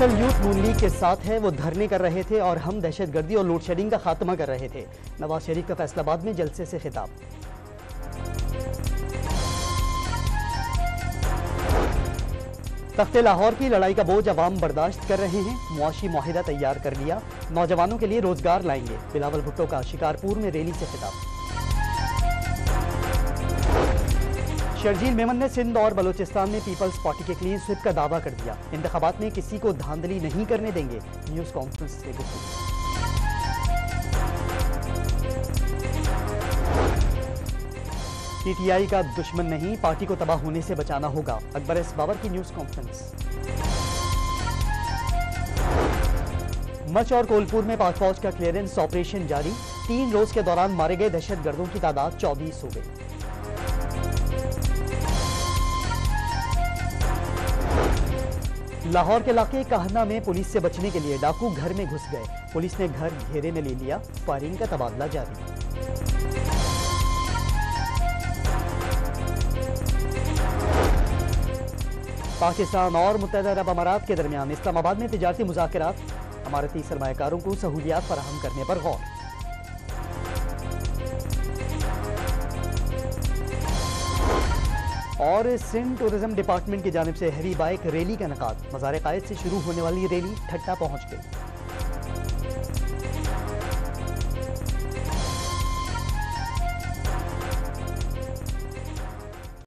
असल यूथ नून लीग के साथ है, वो धरने कर रहे थे और हम दहशतगर्दी और लोड शेडिंग का खात्मा कर रहे थे। नवाज शरीफ का फैसलाबाद में जलसे से खिताब। तख्ते लाहौर की लड़ाई का बोझ अवाम बर्दाश्त कर रहे हैं, मुआशी मुआहिदा तैयार कर लिया, नौजवानों के लिए रोजगार लाएंगे। बिलावल भुट्टो का शिकारपुर में रैली से खिताब। शर्जील मेमन ने सिंध और बलूचिस्तान में पीपल्स पार्टी के क्लीन स्विप का दावा कर दिया। इंतखाबात में किसी को धांधली नहीं करने देंगे, न्यूज कॉन्फ्रेंस से गुफ्तगू। पीटीआई का दुश्मन नहीं, पार्टी को तबाह होने से बचाना होगा, अकबर एस बाबर की न्यूज कॉन्फ्रेंस। मच और कोलपुर में पाक फौज का क्लियरेंस ऑपरेशन जारी, 3 रोज के दौरान मारे गए दहशतगर्दों की तादाद 24 हो गई। लाहौर के इलाके कहना में पुलिस से बचने के लिए डाकू घर में घुस गए, पुलिस ने घर घेरे में ले लिया, फायरिंग का तबादला जारी। पाकिस्तान और मुत्तहदा अरब अमारात के दरमियान इस्लामाबाद में तिजारती मुज़ाकरात, अमारती सरमायाकारों को सहूलियात फराहम करने पर गौर। और सिंध टूरिज्म डिपार्टमेंट की जानिब से हैवी बाइक रैली का इनेकाद, मज़ार-ए-क़ायद से शुरू होने वाली रैली ठट्टा पहुंच गई।